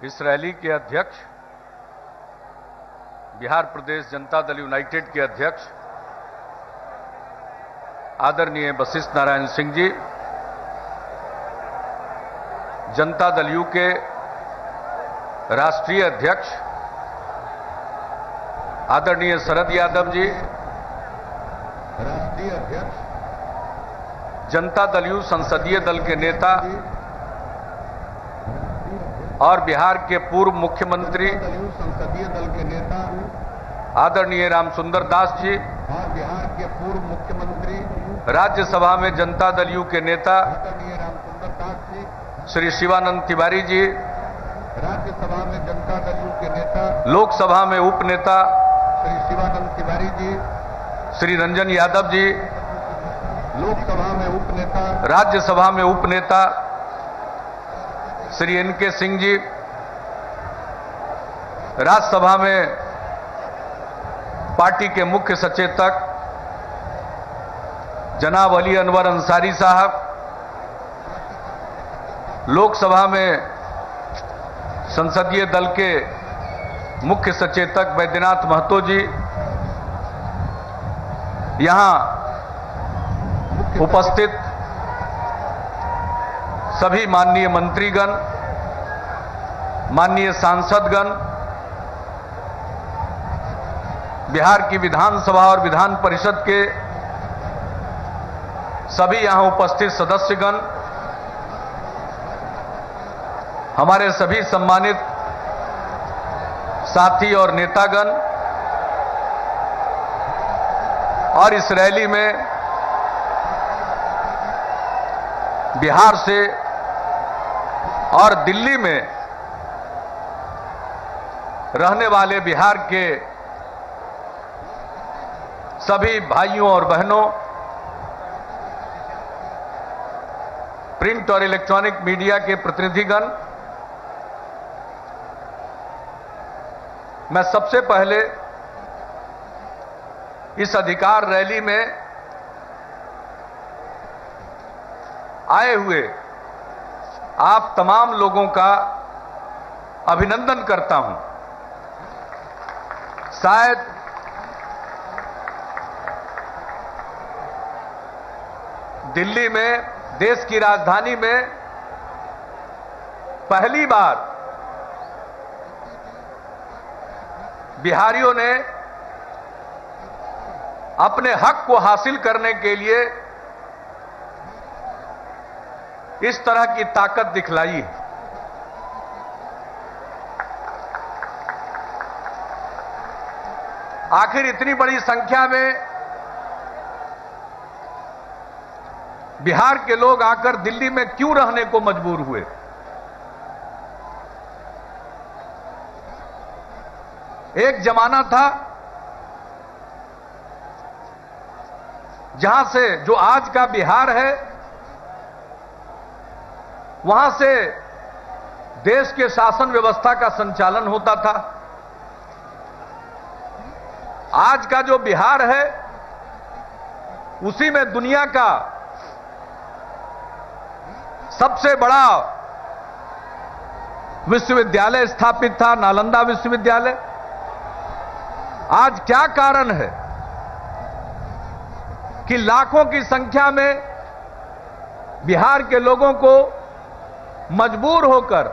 इस रैली के अध्यक्ष, बिहार प्रदेश जनता दल यूनाइटेड के अध्यक्ष आदरणीय वशिष्ठ नारायण सिंह जी, जनता दल यू के राष्ट्रीय अध्यक्ष आदरणीय शरद यादव जी, राष्ट्रीय अध्यक्ष जनता दल यू संसदीय दल के नेता और बिहार के पूर्व मुख्यमंत्री संसदीय दल के नेता आदरणीय रामसुंदर दास जी, और बिहार के पूर्व मुख्यमंत्री राज्यसभा में जनता दल यू के नेता आदरणीय रामसुंदर दास जी, श्री शिवानंद तिवारी जी, राज्यसभा में जनता दल यू के नेता लोकसभा में उपनेता श्री शिवानंद तिवारी जी, श्री रंजन यादव जी, लोकसभा में उपनेता राज्यसभा में उपनेता श्री एनके सिंह जी, राज्यसभा में पार्टी के मुख्य सचेतक जनाब अली अनवर अंसारी साहब, लोकसभा में संसदीय दल के मुख्य सचेतक बैद्यनाथ महतो जी, यहां उपस्थित सभी माननीय मंत्रीगण, माननीय सांसदगण, बिहार की विधानसभा और विधान परिषद के सभी यहां उपस्थित सदस्यगण, हमारे सभी सम्मानित साथी और नेतागण, और इस रैली में बिहार से और दिल्ली में रहने वाले बिहार के सभी भाइयों और बहनों, प्रिंट और इलेक्ट्रॉनिक मीडिया के प्रतिनिधिगण, मैं सबसे पहले इस अधिकार रैली में आए हुए आप तमाम लोगों का अभिनंदन करता हूं। शायद दिल्ली में, देश की राजधानी में पहली बार बिहारियों ने अपने हक को हासिल करने के लिए इस तरह की ताकत दिखलाई है। आखिर इतनी बड़ी संख्या में बिहार के लोग आकर दिल्ली में क्यों रहने को मजबूर हुए? एक जमाना था जहां से जो आज का बिहार है, वहां से देश के शासन व्यवस्था का संचालन होता था। आज का जो बिहार है, उसी में दुनिया का सबसे बड़ा विश्वविद्यालय स्थापित था, नालंदा विश्वविद्यालय। आज क्या कारण है कि लाखों की संख्या में बिहार के लोगों को मजबूर होकर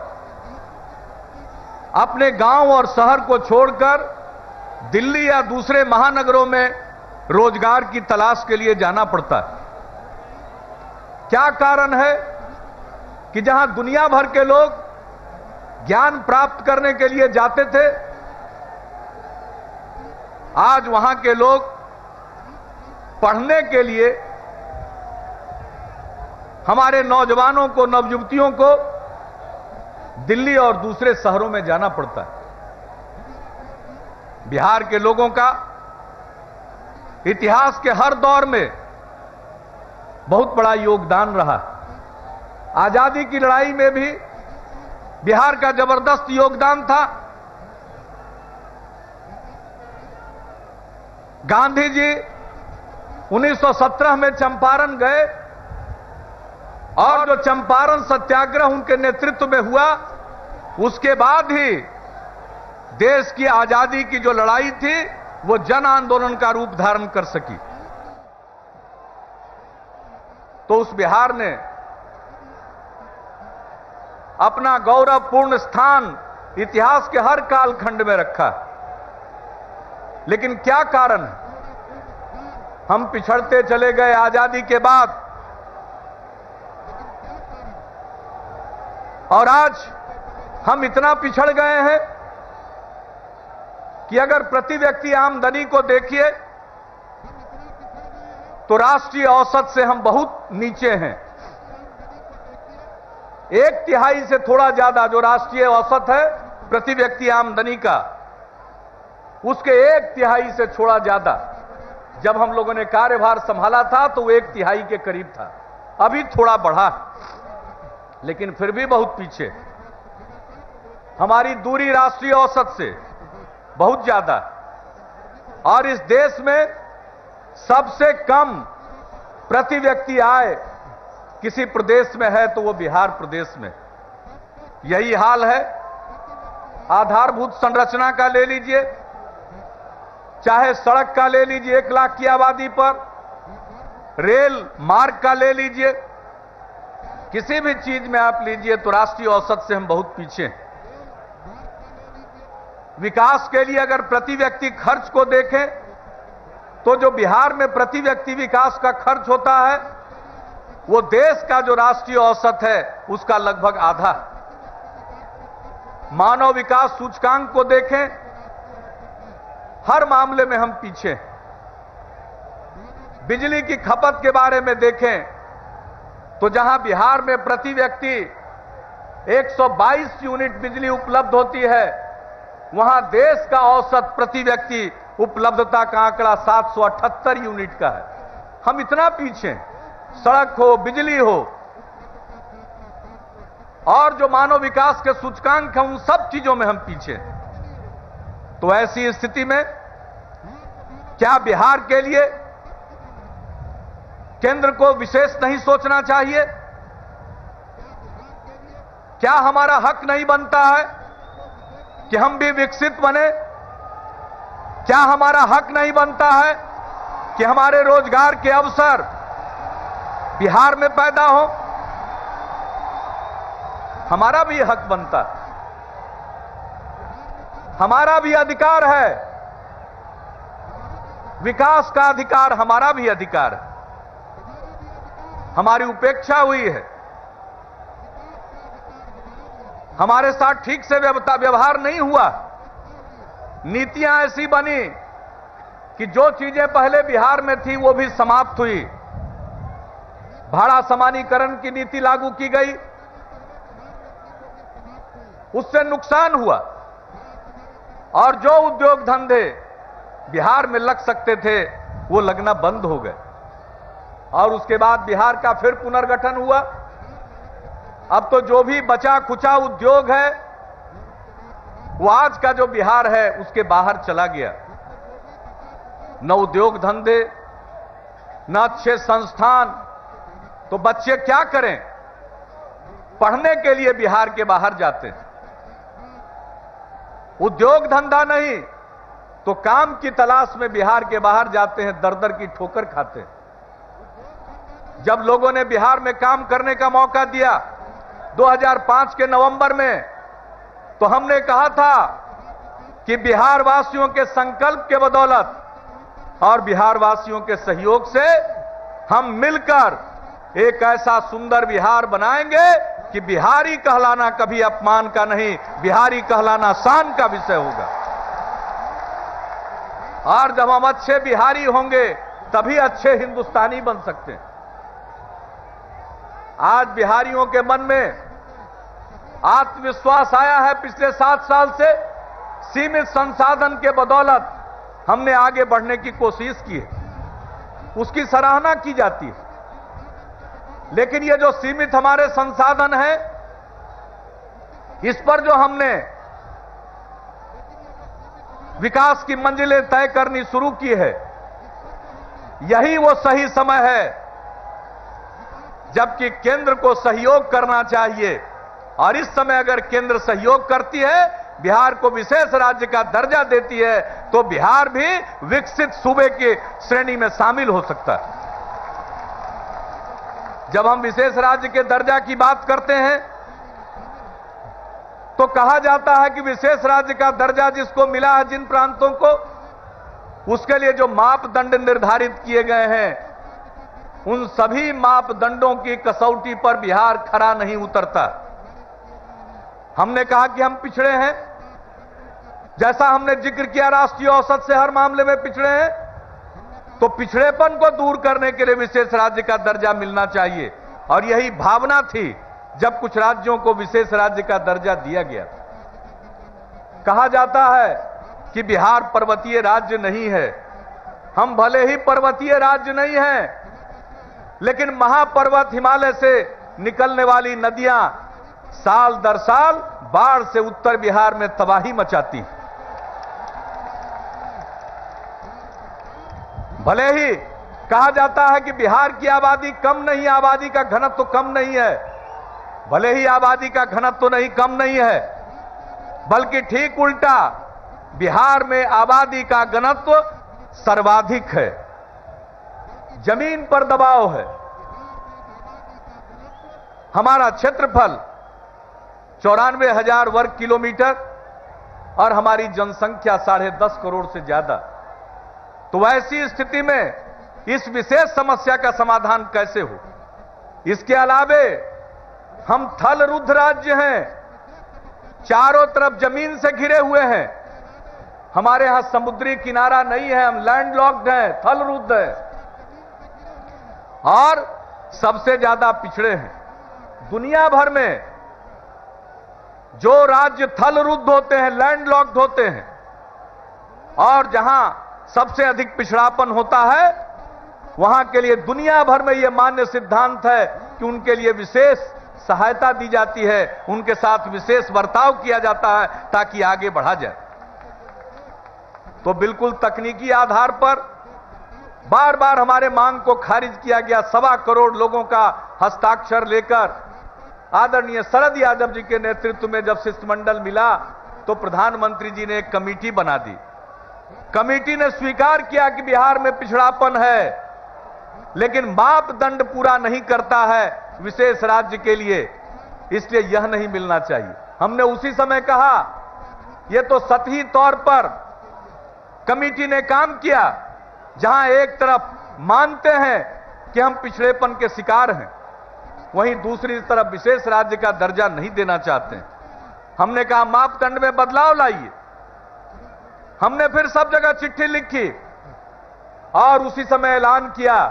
अपने गांव और शहर को छोड़कर दिल्ली या दूसरे महानगरों में रोजगार की तलाश के लिए जाना पड़ता है? क्या कारण है कि जहां दुनिया भर के लोग ज्ञान प्राप्त करने के लिए जाते थे, आज वहां के लोग पढ़ने के लिए हमारे नौजवानों को, नवयुवतियों को दिल्ली और दूसरे शहरों में जाना पड़ता है? बिहार के लोगों का इतिहास के हर दौर में बहुत बड़ा योगदान रहा। आजादी की लड़ाई में भी बिहार का जबरदस्त योगदान था। गांधी जी 1917 में चंपारण गए और जो चंपारण सत्याग्रह उनके नेतृत्व में हुआ, उसके बाद ही देश की आजादी की जो लड़ाई थी वो जन आंदोलन का रूप धारण कर सकी। तो उस बिहार ने अपना गौरवपूर्ण स्थान इतिहास के हर कालखंड में रखा। लेकिन क्या कारण है? हम पिछड़ते चले गए आजादी के बाद, और आज हम इतना पिछड़ गए हैं कि अगर प्रति व्यक्ति आमदनी को देखिए तो राष्ट्रीय औसत से हम बहुत नीचे हैं। 1/3 से थोड़ा ज्यादा जो राष्ट्रीय औसत है प्रति व्यक्ति आमदनी का, उसके 1/3 से थोड़ा ज्यादा जब हम लोगों ने कार्यभार संभाला था तो 1/3 के करीब था। अभी थोड़ा बढ़ा, लेकिन फिर भी बहुत पीछे। हमारी दूरी राष्ट्रीय औसत से बहुत ज्यादा, और इस देश में सबसे कम प्रति व्यक्ति आय किसी प्रदेश में है तो वो बिहार प्रदेश में। यही हाल है आधारभूत संरचना का, ले लीजिए, चाहे सड़क का ले लीजिए 1 लाख की आबादी पर, रेल मार्ग का ले लीजिए, किसी भी चीज में आप लीजिए तो राष्ट्रीय औसत से हम बहुत पीछे हैं। विकास के लिए अगर प्रति व्यक्ति खर्च को देखें तो जो बिहार में प्रति व्यक्ति विकास का खर्च होता है वो देश का जो राष्ट्रीय औसत है उसका लगभग आधा। मानव विकास सूचकांक को देखें, हर मामले में हम पीछे। बिजली की खपत के बारे में देखें तो जहां बिहार में प्रति व्यक्ति 122 यूनिट बिजली उपलब्ध होती है, वहां देश का औसत प्रति व्यक्ति उपलब्धता का आंकड़ा 778 यूनिट का है। हम इतना पीछे, सड़क हो, बिजली हो, और जो मानव विकास के सूचकांक हैं उन सब चीजों में हम पीछे। तो ऐसी स्थिति में क्या बिहार के लिए केंद्र को विशेष नहीं सोचना चाहिए? क्या हमारा हक नहीं बनता है कि हम भी विकसित बने? क्या हमारा हक नहीं बनता है कि हमारे रोजगार के अवसर बिहार में पैदा हो? हमारा भी हक बनता, हमारा भी अधिकार है, विकास का अधिकार हमारा भी अधिकार है। हमारी उपेक्षा हुई है, हमारे साथ ठीक से व्यवहार नहीं हुआ, नीतियां ऐसी बनी कि जो चीजें पहले बिहार में थी वो भी समाप्त हुई। भाड़ा समानीकरण की नीति लागू की गई, उससे नुकसान हुआ, और जो उद्योग धंधे बिहार में लग सकते थे वो लगना बंद हो गए। और उसके बाद बिहार का फिर पुनर्गठन हुआ। अब तो जो भी बचा खुचा उद्योग है वो आज का जो बिहार है उसके बाहर चला गया। न उद्योग धंधे, न अच्छे संस्थान, तो बच्चे क्या करें? पढ़ने के लिए बिहार के बाहर जाते हैं। उद्योग धंधा नहीं तो काम की तलाश में बिहार के बाहर जाते हैं, दर दर की ठोकर खाते हैं। जब लोगों ने बिहार में काम करने का मौका दिया 2005 के नवंबर में, तो हमने कहा था कि बिहार वासियों के संकल्प के बदौलत और बिहार वासियों के सहयोग से हम मिलकर एक ऐसा सुंदर बिहार बनाएंगे कि बिहारी कहलाना कभी अपमान का नहीं, बिहारी कहलाना शान का विषय होगा। और जब हम अच्छे बिहारी होंगे तभी अच्छे हिंदुस्तानी बन सकते हैं। आज बिहारियों के मन में आत्मविश्वास आया है। पिछले 7 साल से सीमित संसाधन के बदौलत हमने आगे बढ़ने की कोशिश की है, उसकी सराहना की जाती है। लेकिन ये जो सीमित हमारे संसाधन हैं, इस पर जो हमने विकास की मंजिलें तय करनी शुरू की है, यही वो सही समय है जबकि केंद्र को सहयोग करना चाहिए और इस समय अगर केंद्र सहयोग करती है, बिहार को विशेष राज्य का दर्जा देती है, तो बिहार भी विकसित सूबे की श्रेणी में शामिल हो सकता है। जब हम विशेष राज्य के दर्जा की बात करते हैं तो कहा जाता है कि विशेष राज्य का दर्जा जिसको मिला है, जिन प्रांतों को, उसके लिए जो मापदंड निर्धारित किए गए हैं, उन सभी मापदंडों की कसौटी पर बिहार खरा नहीं उतरता। हमने कहा कि हम पिछड़े हैं, जैसा हमने जिक्र किया राष्ट्रीय औसत से हर मामले में पिछड़े हैं, तो पिछड़ेपन को दूर करने के लिए विशेष राज्य का दर्जा मिलना चाहिए। और यही भावना थी जब कुछ राज्यों को विशेष राज्य का दर्जा दिया गया। कहा जाता है कि बिहार पर्वतीय राज्य नहीं है। हम भले ही पर्वतीय राज्य नहीं हैं, लेकिन महापर्वत हिमालय से निकलने वाली नदियां साल दर साल बाढ़ से उत्तर बिहार में तबाही मचाती। भले ही कहा जाता है कि बिहार की आबादी कम नहीं, आबादी का घनत्व तो कम नहीं है, भले ही आबादी का घनत्व तो नहीं कम नहीं है, बल्कि ठीक उल्टा, बिहार में आबादी का घनत्व सर्वाधिक है। जमीन पर दबाव है। हमारा क्षेत्रफल 94,000 वर्ग किलोमीटर और हमारी जनसंख्या 10.5 करोड़ से ज्यादा। तो ऐसी स्थिति में इस विशेष समस्या का समाधान कैसे हो? इसके अलावे हम थल रुद्ध राज्य हैं, चारों तरफ जमीन से घिरे हुए हैं। हमारे यहां समुद्री किनारा नहीं है, हम लैंडलॉक्ड हैं, थल रुद्ध हैं और सबसे ज्यादा पिछड़े हैं। दुनिया भर में जो राज्य थल रुद्ध होते हैं, लैंडलॉक्ड होते हैं, और जहां सबसे अधिक पिछड़ापन होता है, वहां के लिए दुनिया भर में यह मान्य सिद्धांत है कि उनके लिए विशेष सहायता दी जाती है, उनके साथ विशेष बर्ताव किया जाता है ताकि आगे बढ़ा जाए। तो बिल्कुल तकनीकी आधार पर बार बार हमारे मांग को खारिज किया गया। 1.25 करोड़ लोगों का हस्ताक्षर लेकर आदरणीय शरद यादव जी के नेतृत्व में जब शिष्टमंडल मिला तो प्रधानमंत्री जी ने एक कमेटी बना दी। कमेटी ने स्वीकार किया कि बिहार में पिछड़ापन है, लेकिन मापदंड पूरा नहीं करता है विशेष राज्य के लिए, इसलिए यह नहीं मिलना चाहिए। हमने उसी समय कहा यह तो सतही तौर पर कमेटी ने काम किया, जहां एक तरफ मानते हैं कि हम पिछड़ेपन के शिकार हैं, वहीं दूसरी तरफ विशेष राज्य का दर्जा नहीं देना चाहते हैं। हमने कहा मापदंड में बदलाव लाइए। हमने फिर सब जगह चिट्ठी लिखी और उसी समय ऐलान किया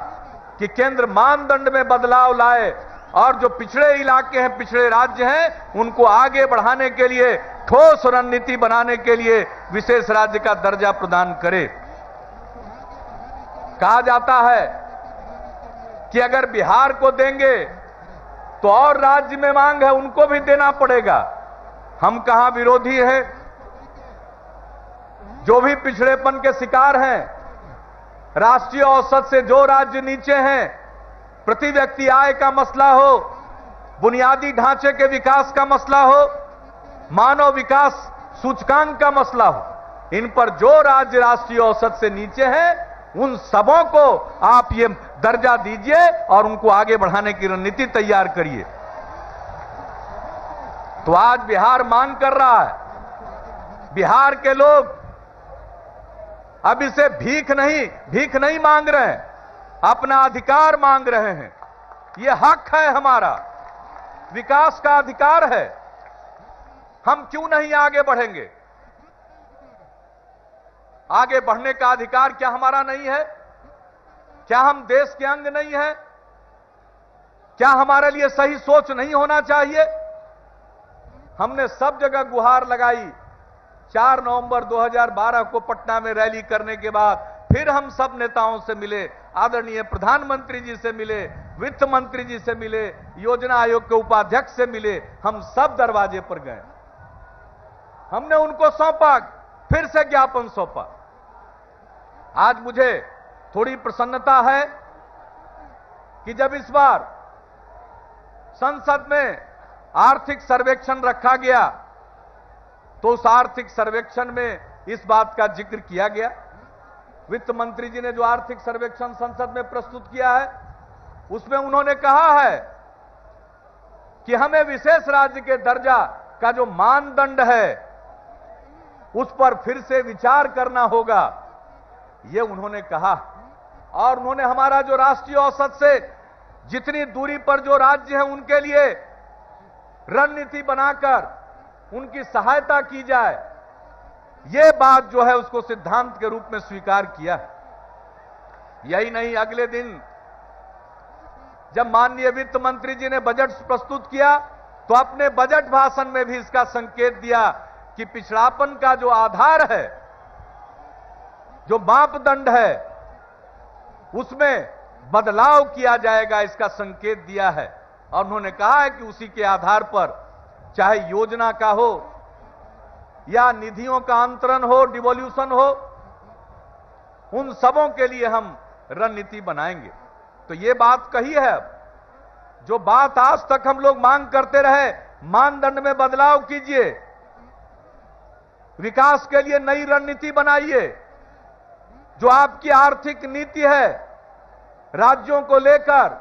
कि केंद्र मानदंड में बदलाव लाए और जो पिछड़े इलाके हैं, पिछड़े राज्य हैं, उनको आगे बढ़ाने के लिए ठोस रणनीति बनाने के लिए विशेष राज्य का दर्जा प्रदान करे। कहा जाता है कि अगर बिहार को देंगे तो और राज्य में मांग है, उनको भी देना पड़ेगा। हम कहां विरोधी हैं? जो भी पिछड़ेपन के शिकार हैं, राष्ट्रीय औसत से जो राज्य नीचे हैं, प्रति व्यक्ति आय का मसला हो, बुनियादी ढांचे के विकास का मसला हो, मानव विकास सूचकांक का मसला हो, इन पर जो राज्य राष्ट्रीय औसत से नीचे हैं, उन सबों को आप ये दर्जा दीजिए और उनको आगे बढ़ाने की रणनीति तैयार करिए। तो आज बिहार मांग कर रहा है। बिहार के लोग अब इसे भीख नहीं मांग रहे हैं, अपना अधिकार मांग रहे हैं। यह हक है हमारा, विकास का अधिकार है। हम क्यों नहीं आगे बढ़ेंगे? आगे बढ़ने का अधिकार क्या हमारा नहीं है? क्या हम देश के अंग नहीं हैं? क्या हमारे लिए सही सोच नहीं होना चाहिए? हमने सब जगह गुहार लगाई। 4 नवंबर 2012 को पटना में रैली करने के बाद फिर हम सब नेताओं से मिले, आदरणीय प्रधानमंत्री जी से मिले, वित्त मंत्री जी से मिले, योजना आयोग के उपाध्यक्ष से मिले। हम सब दरवाजे पर गए, हमने उनको सौंपा, फिर से ज्ञापन सौंपा। आज मुझे थोड़ी प्रसन्नता है कि जब इस बार संसद में आर्थिक सर्वेक्षण रखा गया तो उस आर्थिक सर्वेक्षण में इस बात का जिक्र किया गया। वित्त मंत्री जी ने जो आर्थिक सर्वेक्षण संसद में प्रस्तुत किया है उसमें उन्होंने कहा है कि हमें विशेष राज्य के दर्जा का जो मानदंड है उस पर फिर से विचार करना होगा, यह उन्होंने कहा। और उन्होंने हमारा जो राष्ट्रीय औसत से जितनी दूरी पर जो राज्य हैं उनके लिए रणनीति बनाकर उनकी सहायता की जाए, यह बात जो है उसको सिद्धांत के रूप में स्वीकार किया। यही नहीं, अगले दिन जब माननीय वित्त मंत्री जी ने बजट प्रस्तुत किया तो अपने बजट भाषण में भी इसका संकेत दिया कि पिछड़ापन का जो आधार है, जो मापदंड है, उसमें बदलाव किया जाएगा, इसका संकेत दिया है। और उन्होंने कहा है कि उसी के आधार पर चाहे योजना का हो या निधियों का अंतरण हो, डिवोल्यूशन हो, उन सबों के लिए हम रणनीति बनाएंगे। तो ये बात कही है, जो बात आज तक हम लोग मांग करते रहे, मानदंड में बदलाव कीजिए, विकास के लिए नई रणनीति बनाइए। जो आपकी आर्थिक नीति है राज्यों को लेकर,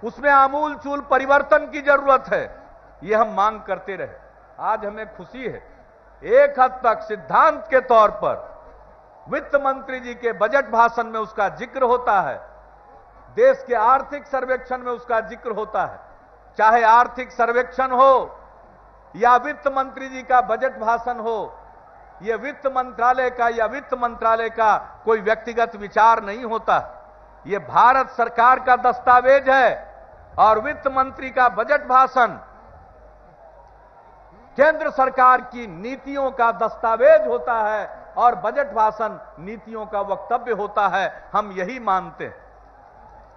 उसमें आमूलचूल परिवर्तन की जरूरत है, ये हम मांग करते रहे। आज हमें खुशी है, एक हद तक सिद्धांत के तौर पर वित्त मंत्री जी के बजट भाषण में उसका जिक्र होता है, देश के आर्थिक सर्वेक्षण में उसका जिक्र होता है। चाहे आर्थिक सर्वेक्षण हो या वित्त मंत्री जी का बजट भाषण हो, यह वित्त मंत्रालय का या वित्त मंत्रालय का कोई व्यक्तिगत विचार नहीं होता। यह भारत सरकार का दस्तावेज है और वित्त मंत्री का बजट भाषण केंद्र सरकार की नीतियों का दस्तावेज होता है और बजट भाषण नीतियों का वक्तव्य होता है। हम यही मानते हैं।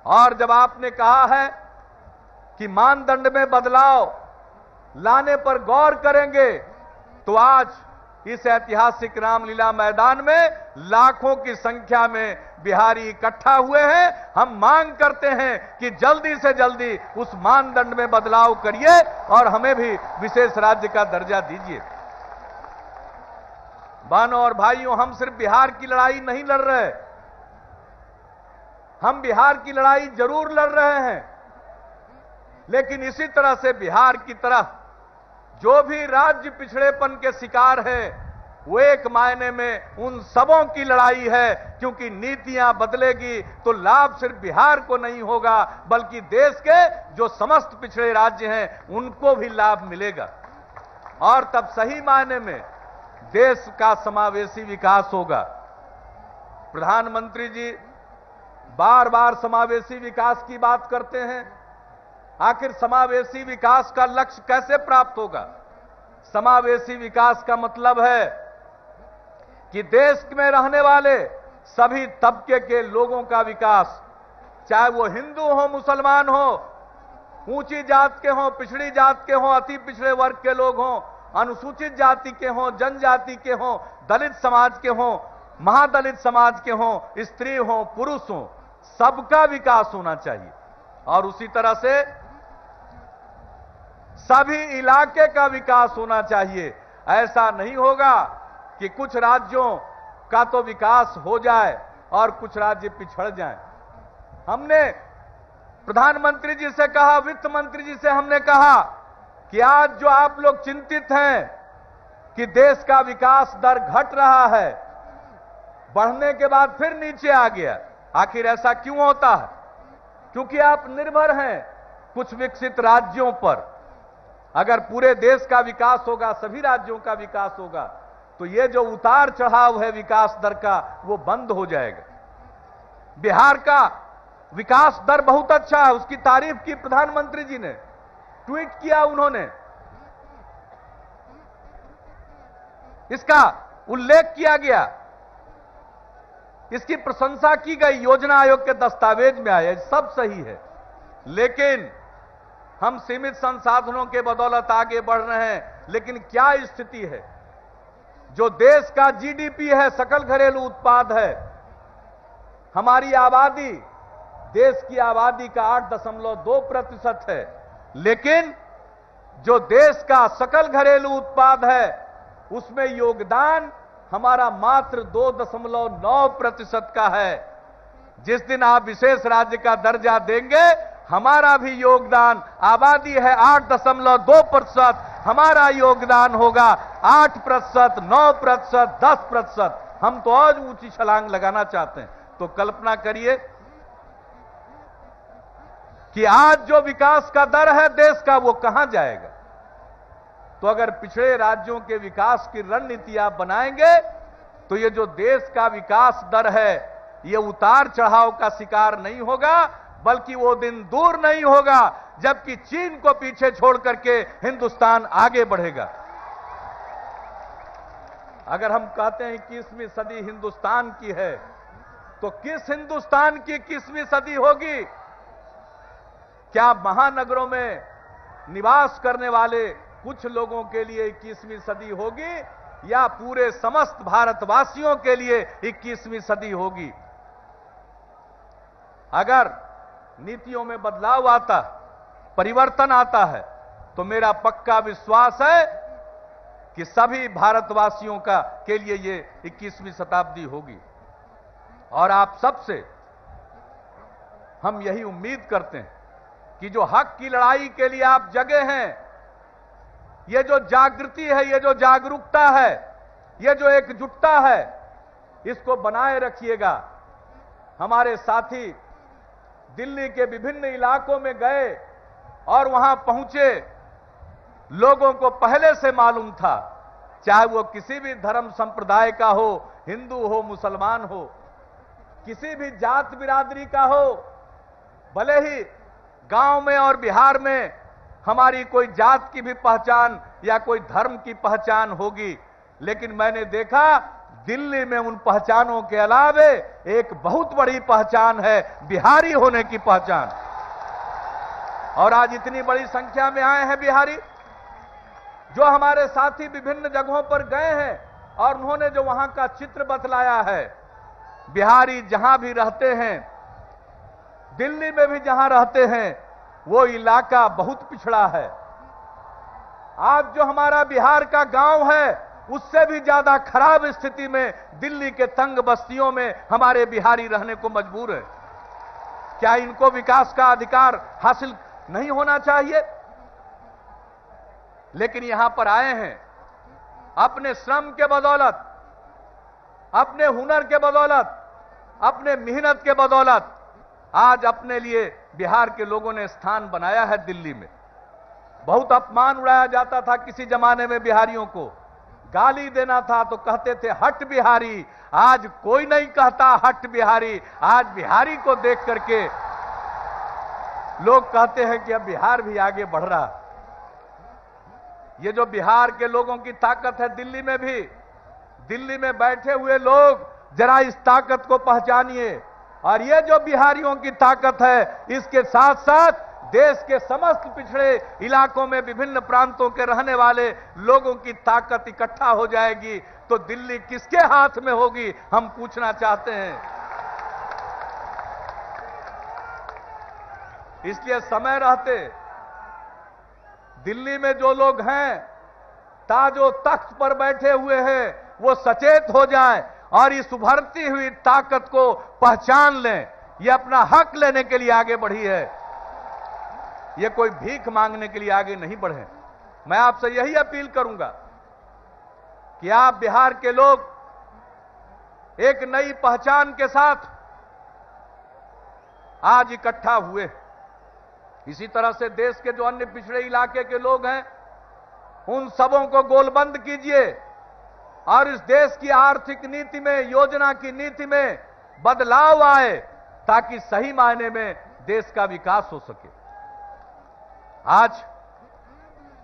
और जब आपने कहा है कि मानदंड में बदलाव लाने पर गौर करेंगे, तो आज इस ऐतिहासिक रामलीला मैदान में लाखों की संख्या में बिहारी इकट्ठा हुए हैं। हम मांग करते हैं कि जल्दी से जल्दी उस मानदंड में बदलाव करिए और हमें भी विशेष राज्य का दर्जा दीजिए। बहनों और भाइयों, हम सिर्फ बिहार की लड़ाई नहीं लड़ रहे, हम बिहार की लड़ाई जरूर लड़ रहे हैं, लेकिन इसी तरह से बिहार की तरह जो भी राज्य पिछड़ेपन के शिकार है, वो एक मायने में उन सबों की लड़ाई है, क्योंकि नीतियां बदलेगी तो लाभ सिर्फ बिहार को नहीं होगा, बल्कि देश के जो समस्त पिछड़े राज्य हैं उनको भी लाभ मिलेगा। और तब सही मायने में देश का समावेशी विकास होगा। प्रधानमंत्री जी बार बार समावेशी विकास की बात करते हैं। आखिर समावेशी विकास का लक्ष्य कैसे प्राप्त होगा? समावेशी विकास का मतलब है कि देश में रहने वाले सभी तबके के लोगों का विकास, चाहे वो हिंदू हो, मुसलमान हो, ऊंची जात के हो, पिछड़ी जात के हो, अति पिछड़े वर्ग के लोग हो, अनुसूचित जाति के हो, जनजाति के हो, दलित समाज के हो, महादलित समाज के हो, स्त्री हो, पुरुष हो, सबका विकास होना चाहिए। और उसी तरह से सभी इलाके का विकास होना चाहिए। ऐसा नहीं होगा कि कुछ राज्यों का तो विकास हो जाए और कुछ राज्य पिछड़ जाएं। हमने प्रधानमंत्री जी से कहा, वित्त मंत्री जी से हमने कहा कि आज जो आप लोग चिंतित हैं कि देश का विकास दर घट रहा है, बढ़ने के बाद फिर नीचे आ गया, आखिर ऐसा क्यों होता है? क्योंकि आप निर्भर हैं कुछ विकसित राज्यों पर। अगर पूरे देश का विकास होगा, सभी राज्यों का विकास होगा, तो ये जो उतार चढ़ाव है विकास दर का, वो बंद हो जाएगा। बिहार का विकास दर बहुत अच्छा है, उसकी तारीफ की प्रधानमंत्री जी ने, ट्वीट किया उन्होंने, इसका उल्लेख किया गया, इसकी प्रशंसा की गई, योजना आयोग के दस्तावेज में आया, सब सही है। लेकिन हम सीमित संसाधनों के बदौलत आगे बढ़ रहे हैं। लेकिन क्या स्थिति है? जो देश का जीडीपी है, सकल घरेलू उत्पाद है, हमारी आबादी देश की आबादी का 8.2% है, लेकिन जो देश का सकल घरेलू उत्पाद है उसमें योगदान हमारा मात्र 2.9% का है। जिस दिन आप विशेष राज्य का दर्जा देंगे, हमारा भी योगदान, आबादी है 8.2%, हमारा योगदान होगा 8%, 9%, 10%। हम तो और ऊंची छलांग लगाना चाहते हैं। तो कल्पना करिए कि आज जो विकास का दर है देश का, वो कहां जाएगा। तो अगर पिछड़े राज्यों के विकास की रणनीति आप बनाएंगे तो ये जो देश का विकास दर है ये उतार चढ़ाव का शिकार नहीं होगा, बल्कि वो दिन दूर नहीं होगा जबकि चीन को पीछे छोड़ करके हिंदुस्तान आगे बढ़ेगा। अगर हम कहते हैं 21वीं सदी हिंदुस्तान की है, तो किस हिंदुस्तान की 21वीं सदी होगी? क्या महानगरों में निवास करने वाले कुछ लोगों के लिए 21वीं सदी होगी, या पूरे समस्त भारतवासियों के लिए 21वीं सदी होगी? अगर नीतियों में बदलाव आता, परिवर्तन आता है, तो मेरा पक्का विश्वास है कि सभी भारतवासियों के लिए ये 21वीं शताब्दी होगी। और आप सबसे हम यही उम्मीद करते हैं कि जो हक की लड़ाई के लिए आप जगे हैं, ये जो जागृति है, ये जो जागरूकता है, ये जो एकजुटता है, इसको बनाए रखिएगा। हमारे साथी दिल्ली के विभिन्न इलाकों में गए और वहां पहुंचे, लोगों को पहले से मालूम था, चाहे वो किसी भी धर्म संप्रदाय का हो, हिंदू हो, मुसलमान हो, किसी भी जात बिरादरी का हो, भले ही गांव में और बिहार में हमारी कोई जात की भी पहचान या कोई धर्म की पहचान होगी, लेकिन मैंने देखा दिल्ली में उन पहचानों के अलावे एक बहुत बड़ी पहचान है, बिहारी होने की पहचान। और आज इतनी बड़ी संख्या में आए हैं बिहारी, जो हमारे साथी विभिन्न जगहों पर गए हैं और उन्होंने जो वहां का चित्र बतलाया है। बिहारी जहां भी रहते हैं, दिल्ली में भी जहां रहते हैं, वो इलाका बहुत पिछड़ा है। आज जो हमारा बिहार का गांव है, उससे भी ज्यादा खराब स्थिति में दिल्ली के तंग बस्तियों में हमारे बिहारी रहने को मजबूर है। क्या इनको विकास का अधिकार हासिल नहीं होना चाहिए? लेकिन यहां पर आए हैं अपने श्रम के बदौलत, अपने हुनर के बदौलत, अपने मेहनत के बदौलत आज अपने लिए बिहार के लोगों ने स्थान बनाया है दिल्ली में। बहुत अपमान उड़ाया जाता था किसी जमाने में, बिहारियों को गाली देना था तो कहते थे हट बिहारी। आज कोई नहीं कहता हट बिहारी, आज बिहारी को देख करके लोग कहते हैं कि अब बिहार भी आगे बढ़ रहा। ये जो बिहार के लोगों की ताकत है, दिल्ली में भी, दिल्ली में बैठे हुए लोग जरा इस ताकत को पहचानिए। और ये जो बिहारियों की ताकत है, इसके साथ साथ देश के समस्त पिछड़े इलाकों में विभिन्न प्रांतों के रहने वाले लोगों की ताकत इकट्ठा हो जाएगी, तो दिल्ली किसके हाथ में होगी, हम पूछना चाहते हैं। इसलिए समय रहते दिल्ली में जो लोग हैं, ताजो तख्त पर बैठे हुए हैं, वो सचेत हो जाएं और इस उभरती हुई ताकत को पहचान लें। ये अपना हक लेने के लिए आगे बढ़ी है, ये कोई भीख मांगने के लिए आगे नहीं बढ़े। मैं आपसे यही अपील करूंगा कि आप बिहार के लोग एक नई पहचान के साथ आज इकट्ठा हुए। इसी तरह से देश के जो अन्य पिछड़े इलाके के लोग हैं, उन सबों को गोलबंद कीजिए और इस देश की आर्थिक नीति में, योजना की नीति में बदलाव आए, ताकि सही मायने में देश का विकास हो सके। आज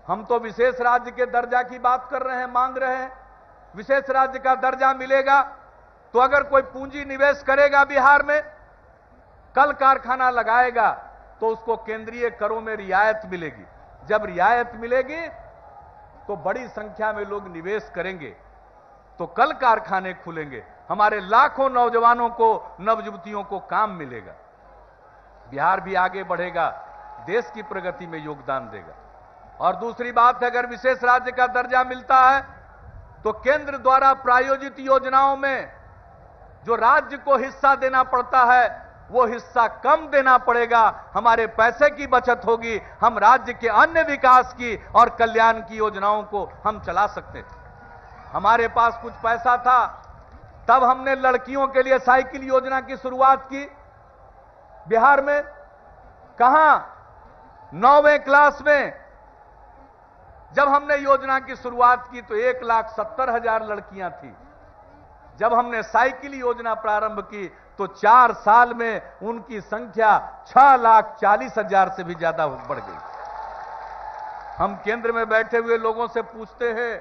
हम तो विशेष राज्य के दर्जा की बात कर रहे हैं, मांग रहे हैं। विशेष राज्य का दर्जा मिलेगा तो अगर कोई पूंजी निवेश करेगा बिहार में, कल कारखाना लगाएगा, तो उसको केंद्रीय करों में रियायत मिलेगी। जब रियायत मिलेगी तो बड़ी संख्या में लोग निवेश करेंगे, तो कल कारखाने खुलेंगे, हमारे लाखों नौजवानों को, नवयुवतियों को काम मिलेगा, बिहार भी आगे बढ़ेगा, देश की प्रगति में योगदान देगा। और दूसरी बात है, अगर विशेष राज्य का दर्जा मिलता है तो केंद्र द्वारा प्रायोजित योजनाओं में जो राज्य को हिस्सा देना पड़ता है वो हिस्सा कम देना पड़ेगा। हमारे पैसे की बचत होगी, हम राज्य के अन्य विकास की और कल्याण की योजनाओं को हम चला सकते थे। हमारे पास कुछ पैसा था, तब हमने लड़कियों के लिए साइकिल योजना की शुरुआत की बिहार में। कहां? 9वीं क्लास में जब हमने योजना की शुरुआत की तो 1,70,000 लड़कियां थी। जब हमने साइकिल योजना प्रारंभ की तो 4 साल में उनकी संख्या 6,40,000 से भी ज्यादा बढ़ गई। हम केंद्र में बैठे हुए लोगों से पूछते हैं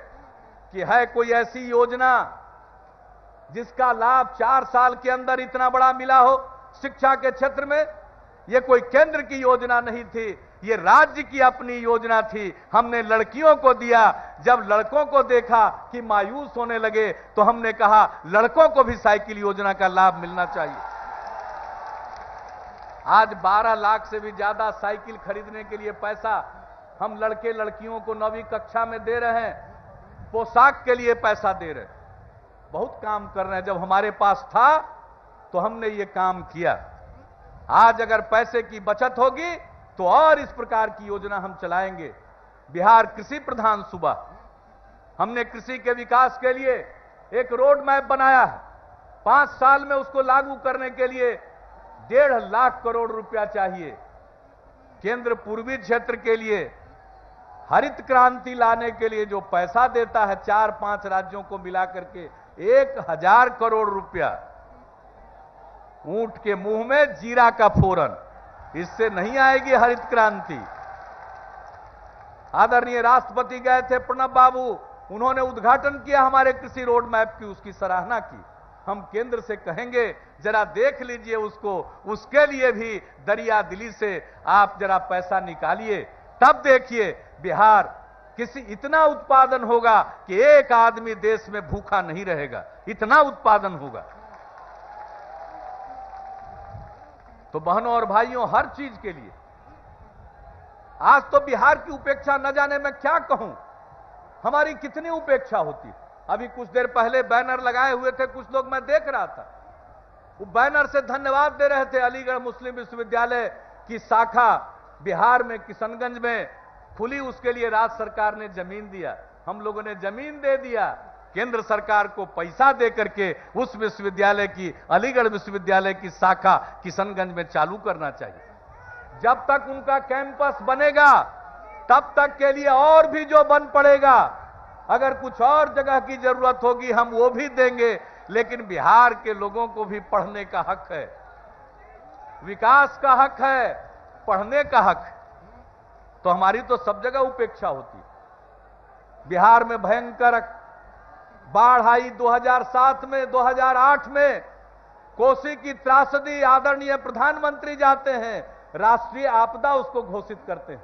कि है कोई ऐसी योजना जिसका लाभ 4 साल के अंदर इतना बड़ा मिला हो शिक्षा के क्षेत्र में? यह कोई केंद्र की योजना नहीं थी, ये राज्य की अपनी योजना थी। हमने लड़कियों को दिया। जब लड़कों को देखा कि मायूस होने लगे तो हमने कहा लड़कों को भी साइकिल योजना का लाभ मिलना चाहिए। आज 12 लाख से भी ज्यादा साइकिल खरीदने के लिए पैसा हम लड़के लड़कियों को 9वीं कक्षा में दे रहे हैं, पोशाक के लिए पैसा दे रहे हैं। बहुत काम कर रहे हैं। जब हमारे पास था तो हमने ये काम किया। आज अगर पैसे की बचत होगी तो और इस प्रकार की योजना हम चलाएंगे। बिहार कृषि प्रधान सूबा, हमने कृषि के विकास के लिए एक रोड मैप बनाया है। 5 साल में उसको लागू करने के लिए 1.5 लाख करोड़ रुपया चाहिए। केंद्र पूर्वी क्षेत्र के लिए हरित क्रांति लाने के लिए जो पैसा देता है 4-5 राज्यों को मिलाकर के 1,000 करोड़ रुपया। ऊंट के मुंह में जीरा का फोरन, इससे नहीं आएगी हरित क्रांति। आदरणीय राष्ट्रपति गए थे प्रणब बाबू, उन्होंने उद्घाटन किया हमारे कृषि रोड मैप की, उसकी सराहना की। हम केंद्र से कहेंगे जरा देख लीजिए उसको, उसके लिए भी दरिया दिली से आप जरा पैसा निकालिए, तब देखिए बिहार किसी इतना उत्पादन होगा कि एक आदमी देश में भूखा नहीं रहेगा, इतना उत्पादन होगा। तो बहनों और भाइयों, हर चीज के लिए आज तो बिहार की उपेक्षा न जाने मैं क्या कहूं, हमारी कितनी उपेक्षा होती। अभी कुछ देर पहले बैनर लगाए हुए थे कुछ लोग, मैं देख रहा था, वो बैनर से धन्यवाद दे रहे थे। अलीगढ़ मुस्लिम विश्वविद्यालय की शाखा बिहार में किशनगंज में खुली, उसके लिए राज्य सरकार ने जमीन दिया। हम लोगों ने जमीन दे दिया, केंद्र सरकार को पैसा दे करके उस विश्वविद्यालय की, अलीगढ़ विश्वविद्यालय की शाखा किशनगंज में चालू करना चाहिए। जब तक उनका कैंपस बनेगा तब तक के लिए और भी जो बन पड़ेगा, अगर कुछ और जगह की जरूरत होगी हम वो भी देंगे। लेकिन बिहार के लोगों को भी पढ़ने का हक है, विकास का हक है, पढ़ने का हक है। तो हमारी तो सब जगह उपेक्षा होती। बिहार में भयंकर बाढ़ आई 2007 में, 2008 में, कोसी की त्रासदी। आदरणीय प्रधानमंत्री जाते हैं, राष्ट्रीय आपदा उसको घोषित करते हैं,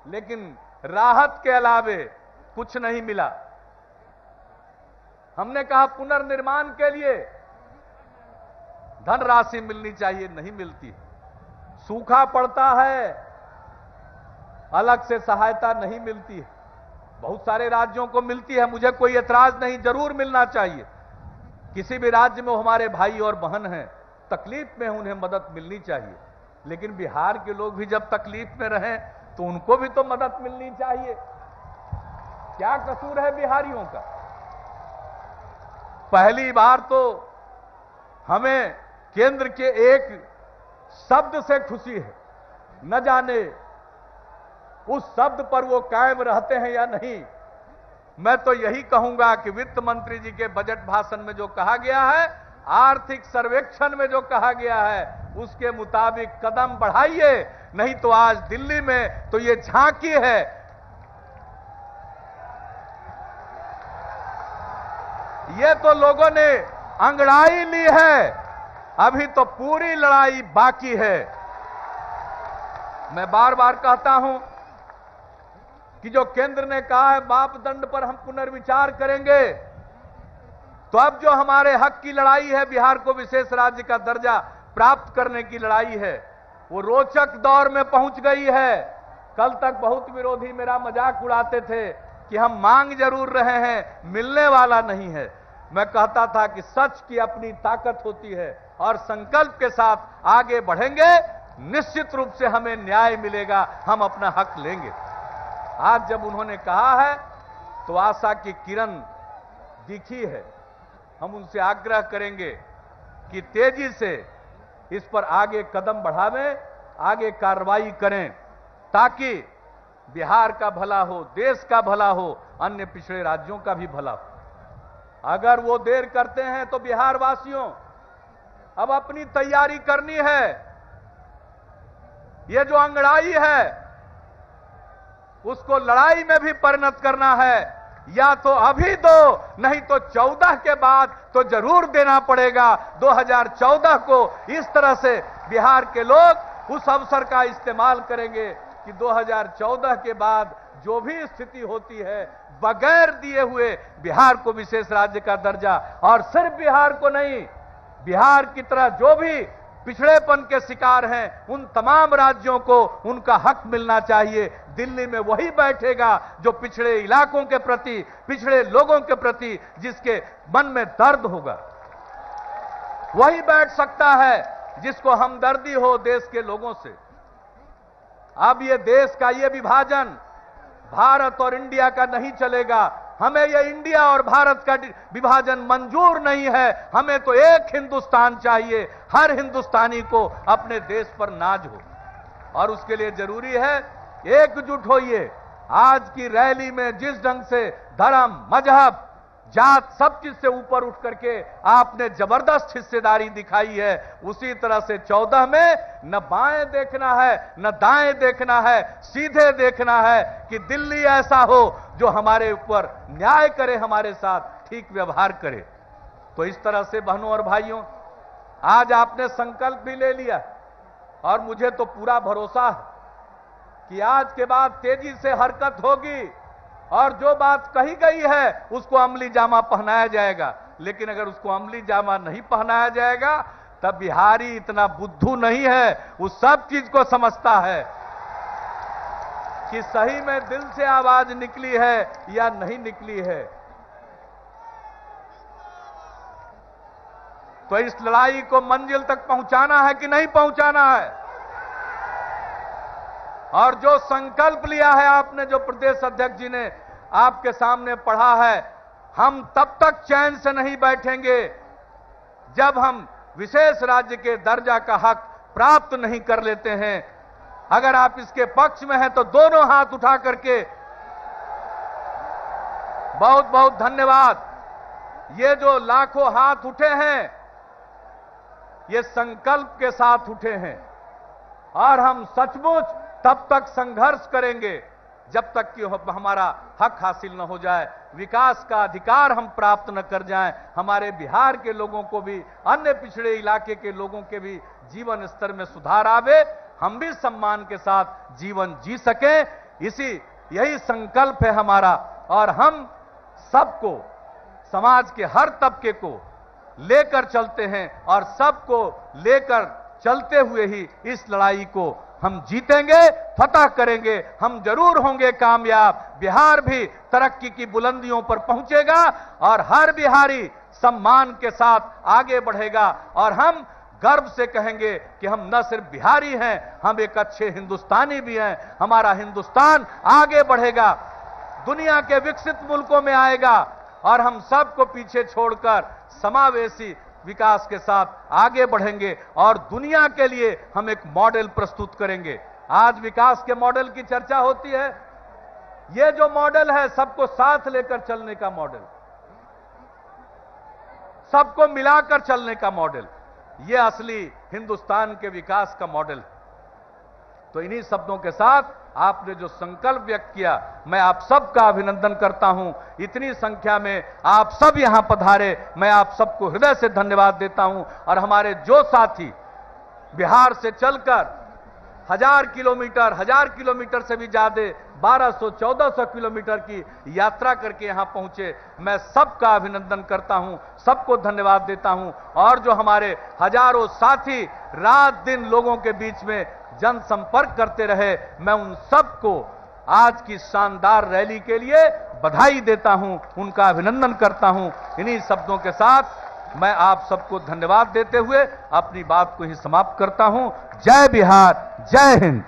लेकिन राहत के अलावे कुछ नहीं मिला। हमने कहा पुनर्निर्माण के लिए धनराशि मिलनी चाहिए, नहीं मिलती। सूखा पड़ता है, अलग से सहायता नहीं मिलती है। बहुत सारे राज्यों को मिलती है, मुझे कोई एतराज नहीं, जरूर मिलना चाहिए। किसी भी राज्य में हमारे भाई और बहन हैं, तकलीफ में उन्हें मदद मिलनी चाहिए। लेकिन बिहार के लोग भी जब तकलीफ में रहें तो उनको भी तो मदद मिलनी चाहिए। क्या कसूर है बिहारियों का? पहली बार तो हमें केंद्र के एक शब्द से खुशी है, न जाने उस शब्द पर वो कायम रहते हैं या नहीं। मैं तो यही कहूंगा कि वित्त मंत्री जी के बजट भाषण में जो कहा गया है, आर्थिक सर्वेक्षण में जो कहा गया है, उसके मुताबिक कदम बढ़ाइए, नहीं तो आज दिल्ली में तो ये झांकी है। ये तो लोगों ने अंगड़ाई ली है, अभी तो पूरी लड़ाई बाकी है। मैं बार बार कहता हूं कि जो केंद्र ने कहा है मापदंड पर हम पुनर्विचार करेंगे, तो अब जो हमारे हक की लड़ाई है, बिहार को विशेष राज्य का दर्जा प्राप्त करने की लड़ाई है, वो रोचक दौर में पहुंच गई है। कल तक बहुत विरोधी मेरा मजाक उड़ाते थे कि हम मांग जरूर रहे हैं, मिलने वाला नहीं है। मैं कहता था कि सच की अपनी ताकत होती है और संकल्प के साथ आगे बढ़ेंगे, निश्चित रूप से हमें न्याय मिलेगा, हम अपना हक लेंगे। आज जब उन्होंने कहा है तो आशा की किरण दिखी है। हम उनसे आग्रह करेंगे कि तेजी से इस पर आगे कदम बढ़ावें, आगे कार्रवाई करें, ताकि बिहार का भला हो, देश का भला हो, अन्य पिछड़े राज्यों का भी भला हो। अगर वो देर करते हैं तो बिहार वासियों अब अपनी तैयारी करनी है। ये जो अंगड़ाई है उसको लड़ाई में भी परिणत करना है। या तो अभी दो, नहीं तो 14 के बाद तो जरूर देना पड़ेगा। 2014 को इस तरह से बिहार के लोग उस अवसर का इस्तेमाल करेंगे कि 2014 के बाद जो भी स्थिति होती है, बगैर दिए हुए बिहार को विशेष राज्य का दर्जा, और सिर्फ बिहार को नहीं, बिहार की तरह जो भी पिछड़ेपन के शिकार हैं उन तमाम राज्यों को उनका हक मिलना चाहिए। दिल्ली में वही बैठेगा जो पिछड़े इलाकों के प्रति, पिछड़े लोगों के प्रति जिसके मन में दर्द होगा, वही बैठ सकता है जिसको हमदर्दी हो देश के लोगों से। अब ये देश का ये विभाजन भारत और इंडिया का नहीं चलेगा। हमें ये इंडिया और भारत का विभाजन मंजूर नहीं है। हमें तो एक हिंदुस्तान चाहिए। हर हिंदुस्तानी को अपने देश पर नाज हो और उसके लिए जरूरी है एकजुट होइए। आज की रैली में जिस ढंग से धर्म, मजहब, जात, सब चीज से ऊपर उठ करके आपने जबरदस्त हिस्सेदारी दिखाई है, उसी तरह से 14 में न बाएं देखना है न दाएं देखना है, सीधे देखना है कि दिल्ली ऐसा हो जो हमारे ऊपर न्याय करे, हमारे साथ ठीक व्यवहार करे। तो इस तरह से बहनों और भाइयों, आज आपने संकल्प भी ले लिया और मुझे तो पूरा भरोसा है कि आज के बाद तेजी से हरकत होगी और जो बात कही गई है उसको अमली जामा पहनाया जाएगा। लेकिन अगर उसको अमली जामा नहीं पहनाया जाएगा तब बिहारी इतना बुद्धू नहीं है, वो सब चीज को समझता है कि सही में दिल से आवाज निकली है या नहीं निकली है। तो इस लड़ाई को मंजिल तक पहुंचाना है कि नहीं पहुंचाना है। और जो संकल्प लिया है आपने, जो प्रदेश अध्यक्ष जी ने आपके सामने पढ़ा है, हम तब तक चैन से नहीं बैठेंगे जब हम विशेष राज्य के दर्जा का हक प्राप्त नहीं कर लेते हैं। अगर आप इसके पक्ष में हैं तो दोनों हाथ उठा करके बहुत बहुत धन्यवाद। ये जो लाखों हाथ उठे हैं ये संकल्प के साथ उठे हैं और हम सचमुच तब तक संघर्ष करेंगे जब तक कि हमारा हक हासिल न हो जाए, विकास का अधिकार हम प्राप्त न कर जाएं, हमारे बिहार के लोगों को भी, अन्य पिछड़े इलाके के लोगों के भी जीवन स्तर में सुधार आवे, हम भी सम्मान के साथ जीवन जी सकें। यही संकल्प है हमारा और हम सबको, समाज के हर तबके को लेकर चलते हैं और सबको लेकर चलते हुए ही इस लड़ाई को हम जीतेंगे, फतह करेंगे, हम जरूर होंगे कामयाब। बिहार भी तरक्की की बुलंदियों पर पहुंचेगा और हर बिहारी सम्मान के साथ आगे बढ़ेगा और हम गर्व से कहेंगे कि हम न सिर्फ बिहारी हैं, हम एक अच्छे हिंदुस्तानी भी हैं। हमारा हिंदुस्तान आगे बढ़ेगा, दुनिया के विकसित मुल्कों में आएगा और हम सबको पीछे छोड़कर समावेशी विकास के साथ आगे बढ़ेंगे और दुनिया के लिए हम एक मॉडल प्रस्तुत करेंगे। आज विकास के मॉडल की चर्चा होती है, ये जो मॉडल है सबको साथ लेकर चलने का मॉडल, सबको मिलाकर चलने का मॉडल, ये असली हिंदुस्तान के विकास का मॉडल। तो इन्हीं शब्दों के साथ आपने जो संकल्प व्यक्त किया, मैं आप सबका अभिनंदन करता हूं। इतनी संख्या में आप सब यहां पधारे, मैं आप सबको हृदय से धन्यवाद देता हूं। और हमारे जो साथी बिहार से चलकर 1000 किलोमीटर से भी ज्यादा 1200-1400 किलोमीटर की यात्रा करके यहां पहुंचे। मैं सबका अभिनंदन करता हूं, सबको धन्यवाद देता हूं। और जो हमारे हजारों साथी रात दिन लोगों के बीच में जनसंपर्क करते रहे, मैं उन सबको आज की शानदार रैली के लिए बधाई देता हूं, उनका अभिनंदन करता हूं। इन्हीं शब्दों के साथ मैं आप सबको धन्यवाद देते हुए अपनी बात को ही समाप्त करता हूं। जय बिहार, जय हिंद।